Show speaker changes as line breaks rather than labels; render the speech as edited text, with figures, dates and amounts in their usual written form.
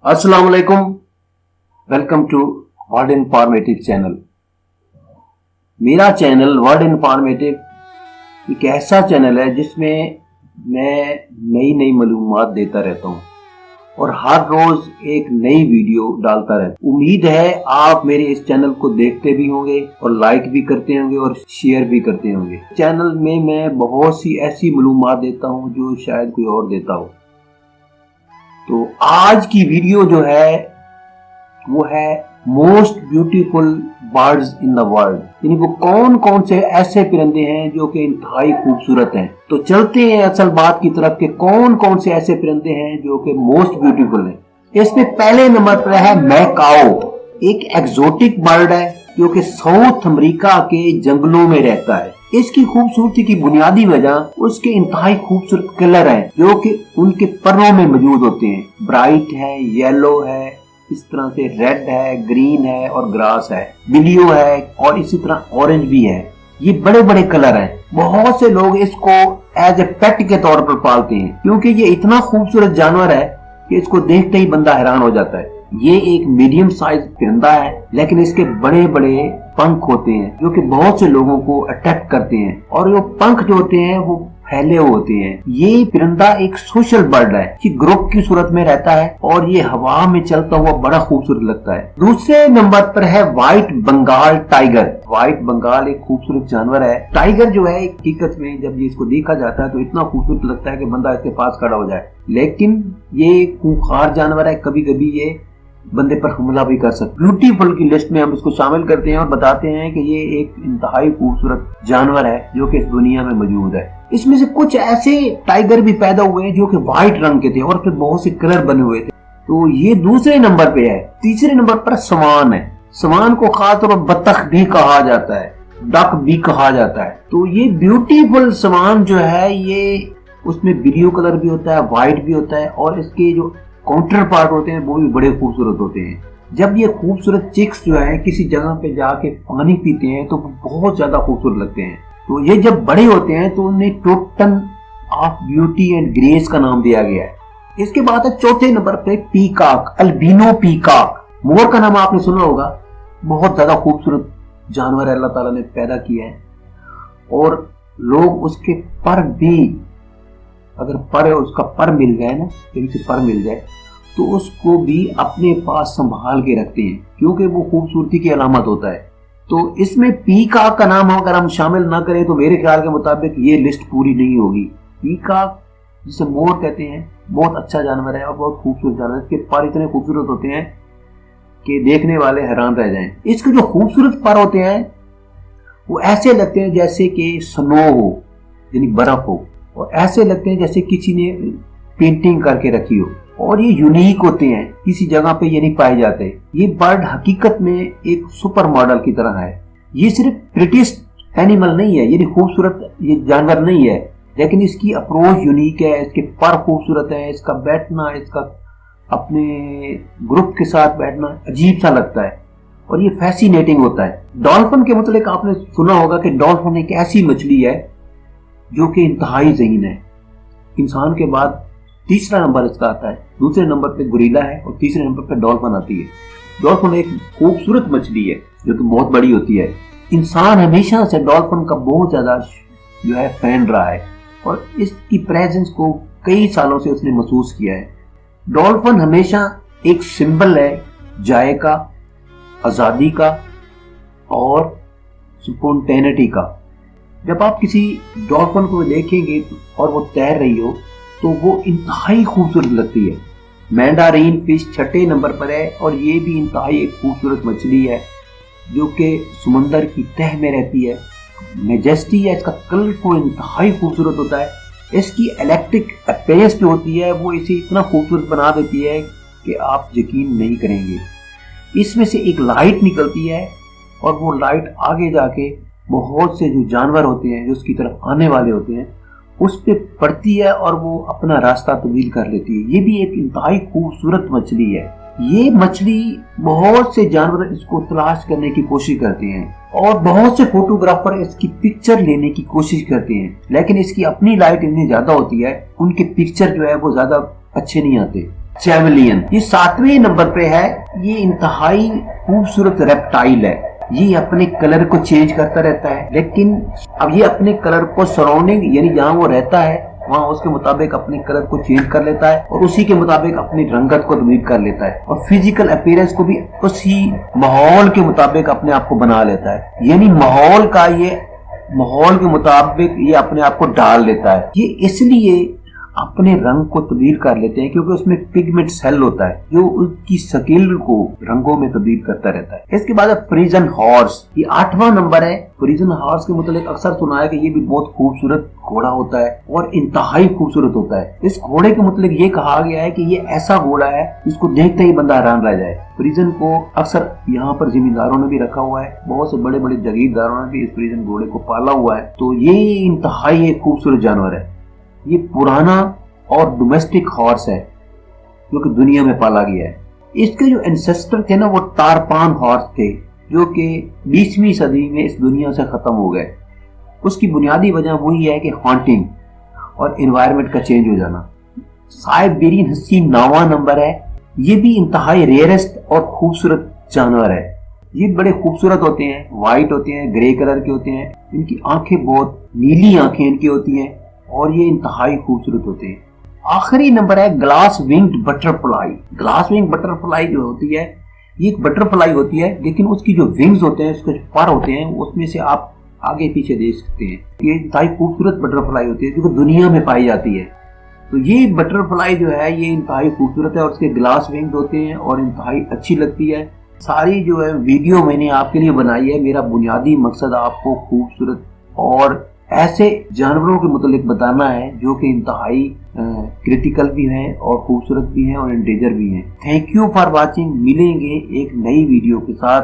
अस्सलाम वालेकुम, welcome to world informative channel. मेरा चैनल वर्ल्ड इंफॉर्मेटिव एक ऐसा चैनल है जिसमें मैं नई नई मालूमात देता रहता हूँ और हर रोज एक नई वीडियो डालता रहता हूँ। उम्मीद है आप मेरे इस चैनल को देखते भी होंगे और लाइक भी करते होंगे और शेयर भी करते होंगे। चैनल में मैं बहुत सी ऐसी मालूमात देता हूँ जो शायद कोई और देता हो। तो आज की वीडियो जो है वो है most beautiful birds in the world, यानी वो कौन कौन से ऐसे परिंदे हैं जो कि इंतहाई खूबसूरत हैं। तो चलते हैं असल बात की तरफ कि कौन कौन से ऐसे परिंदे हैं जो कि मोस्ट ब्यूटीफुल हैं। इसमें पहले नंबर पर है मैकाओ। एक एक्सोटिक बर्ड है जो कि साउथ अमेरिका के जंगलों में रहता है। इसकी खूबसूरती की बुनियादी वजह उसके इंतहाई खूबसूरत कलर हैं जो कि उनके परों में मौजूद होते हैं। ब्राइट है, येलो है, इस तरह से रेड है, ग्रीन है और ग्रास है, ब्लू है और इसी तरह ऑरेंज भी है। ये बड़े बड़े कलर हैं। बहुत से लोग इसको एज ए पेट के तौर पर पालते हैं क्योंकि ये इतना खूबसूरत जानवर है कि इसको देखते ही बंदा हैरान हो जाता है। ये एक मीडियम साइज परिंदा है लेकिन इसके बड़े बड़े पंख होते हैं जो कि बहुत से लोगों को अट्रैक्ट करते हैं और वो पंख जो होते हैं वो फैले हुए होते हैं। ये परिंदा एक सोशल बर्ड है, ये ग्रुप की सूरत में रहता है और ये हवा में चलता हुआ बड़ा खूबसूरत लगता है। दूसरे नंबर पर है white Bengal tiger. White Bengal एक खूबसूरत जानवर है। टाइगर जो है हकीकत में जब ये इसको देखा जाता है तो इतना खूबसूरत लगता है कि बंदा इसके पास खड़ा हो जाए, लेकिन ये खूंखार जानवर है, कभी कभी ये बंदे पर हमला भी कर सकते। ब्यूटीफुल की लिस्ट में हम इसको शामिल करते हैं और बताते हैं कि ये एक इंतहाई खूबसूरत जानवर है जो कि इस दुनिया में मौजूद है। इसमें से कुछ ऐसे टाइगर भी पैदा हुए हैं जो कि व्हाइट रंग के थे और फिर बहुत से कलर बने हुए थे। तो ये दूसरे नंबर पे है। तीसरे नंबर पर सवान है। सवान को खासतौर पर बतख भी कहा जाता है, डक भी कहा जाता है। तो ये ब्यूटीफुल सवान जो है ये उसमें ब्लू कलर भी होता है, व्हाइट भी होता है और इसके जो काउंटर पार्ट होते हैं वो भी बड़े खूबसूरत होते हैं। जब ये खूबसूरत चिक्स जो है किसी जगह पे जाके पानी पीते हैं तो बहुत ज्यादा खूबसूरत लगते हैं। तो ये जब बड़े होते हैं तो उन्हें Totan of beauty and grace का नाम दिया गया है। इसके बाद है चौथे नंबर पे पीकॉक, अल्बिनो पीकॉक। मोर का नाम आपने सुना होगा। बहुत ज्यादा खूबसूरत जानवर अल्लाह ताला ने पैदा किया है और लोग उसके पर भी, अगर पर उसका पर मिल जाए ना, कहीं से पर मिल जाए तो उसको भी अपने पास संभाल के रखते हैं क्योंकि वो खूबसूरती की अलामत होता है। तो इसमें पीकॉक का नाम अगर हम शामिल ना करें तो मेरे ख्याल के मुताबिक ये लिस्ट पूरी नहीं होगी। पीकॉक जिसे मोर कहते हैं बहुत अच्छा जानवर है और बहुत खूबसूरत जानवर है। इसके पर इतने खूबसूरत होते हैं कि देखने वाले हैरान रह जाएं। इसके जो खूबसूरत पर होते हैं वो ऐसे लगते हैं जैसे कि स्नो हो, यानी बर्फ हो, और ऐसे लगते हैं जैसे किसी ने पेंटिंग करके रखी हो। और ये यूनिक होते हैं, किसी जगह पे ये नहीं पाए जाते। ये बर्ड हकीकत में एक सुपर मॉडल की तरह है। ये सिर्फ प्रिटीस्ट एनिमल नहीं है, यानी खूबसूरत ये जानवर नहीं है, लेकिन इसकी अप्रोच यूनिक है, इसके पर खूबसूरत है, इसका बैठना, इसका अपने ग्रुप के साथ बैठना अजीब सा लगता है और ये फैसिनेटिंग होता है। डॉल्फिन के मतलब आपने सुना होगा कि डॉल्फिन एक ऐसी मछली है जो कि इंतहाई ज़हीन है। इंसान के बाद तीसरा नंबर इसका आता है। दूसरे नंबर पे गोरिल्ला है और तीसरे नंबर पे डॉल्फिन आती है। डॉल्फिन एक खूबसूरत मछली है जो कि बहुत बड़ी होती है। इंसान हमेशा से डॉल्फिन का बहुत ज्यादा जो है फैन रहा है और इसकी प्रेजेंस को कई सालों से उसने महसूस किया है। डॉल्फिन हमेशा एक सिंबल है जायका, आजादी का और स्पॉन्टेनिटी का। जब आप किसी डॉल्फिन को देखेंगे और वो तैर रही हो तो वो इंतहाई खूबसूरत लगती है। मैंडारिन फिश छठे नंबर पर है और ये भी इंतहाई एक खूबसूरत मछली है जो कि समुंदर की तह में रहती है। मेजेस्टी है, इसका कलरफुल इंतहाई खूबसूरत होता है। इसकी इलेक्ट्रिक अपीयरेंस जो होती है वो इसे इतना खूबसूरत बना देती है कि आप यकीन नहीं करेंगे। इसमें से एक लाइट निकलती है और वो लाइट आगे जाके बहुत से जो जानवर होते हैं जो उसकी तरफ आने वाले होते हैं उस पे पड़ती है और वो अपना रास्ता तब्दील कर लेती है। ये भी एक इंतहाई खूबसूरत मछली है। ये मछली बहुत से जानवर इसको तलाश करने की कोशिश करते हैं और बहुत से फोटोग्राफर इसकी पिक्चर लेने की कोशिश करते हैं, लेकिन इसकी अपनी लाइट इतनी ज्यादा होती है उनके पिक्चर जो है वो ज्यादा अच्छे नहीं आते। चैमलियन। ये 7वें नंबर पे है। ये इंतहाई खूबसूरत रेप्टाइल है। ये अपने कलर को चेंज करता रहता है, लेकिन अब ये अपने कलर को सराउंडिंग यानी जहाँ वो रहता है वहाँ उसके मुताबिक अपने कलर को चेंज कर लेता है और उसी के मुताबिक अपनी रंगत को तब्दील कर लेता है और फिजिकल अपीयरेंस को भी उसी माहौल के मुताबिक अपने आप को बना लेता है। यानी माहौल के मुताबिक ये अपने आप को डाल लेता है। ये इसलिए अपने रंग को तब्दील कर लेते हैं क्योंकि उसमें पिगमेंट सेल होता है जो उसकी स्किल को रंगों में तब्दील करता रहता है। इसके बाद फ्रीजन हॉर्स, ये 8वां नंबर है। फ्रीजन हॉर्स के मतलब अक्सर सुना है कि ये भी बहुत खूबसूरत घोड़ा होता है और इंतहाई खूबसूरत होता है। इस घोड़े के मतलब ये कहा गया है कि ये ऐसा घोड़ा है जिसको देखते ही बंदा हैरान रह जाए। फ्रीजन को अक्सर यहाँ पर जमींदारों ने भी रखा हुआ है, बहुत से बड़े बड़े जागीरदारों ने भी इस फ्रीजन घोड़े को पाला हुआ है। तो ये इंतहाई एक खूबसूरत जानवर है। ये पुराना और डोमेस्टिक हॉर्स है जो कि दुनिया में पाला गया है। इसके जो एंसेस्टर थे ना वो टारपान हॉर्स थे जो कि 20वीं सदी में इस दुनिया से खत्म हो गए। उसकी बुनियादी वजह वही है कि हॉन्टिंग और एनवायरनमेंट का चेंज हो जाना। साइबेरियन हस्की 9वां नंबर है। ये भी इंतहाई रेयरेस्ट और खूबसूरत जानवर है। ये बड़े खूबसूरत होते हैं, व्हाइट होते हैं, ग्रे कलर के होते हैं। इनकी आंखें बहुत नीली आंखें इनकी होती हैं और ये इंतहाई खूबसूरत होते हैं। आखिरी नंबर है glass winged butterfly. Glass wing butterfly जो होती है ये एक बटरफ्लाई होती है, लेकिन उसकी जो विंग्स होते हैं, उसके पर होते हैं, उसमें से आप आगे पीछे देख सकते हैं। ये इंतहाई खूबसूरत बटरफ्लाई होती है जो दुनिया में पाई जाती है। तो ये बटरफ्लाई जो है ये इंतहाई खूबसूरत है और उसके ग्लास विंग्स होते हैं और इंतहाई अच्छी लगती है। सारी जो है वीडियो मैंने आपके लिए बनाई है। मेरा बुनियादी मकसद आपको खूबसूरत और ऐसे जानवरों के मुतालिक बताना है जो कि इंतहाई क्रिटिकल भी हैं और खूबसूरत भी हैं और एंडेंजर भी हैं। Thank you for watching. मिलेंगे एक नई वीडियो के साथ।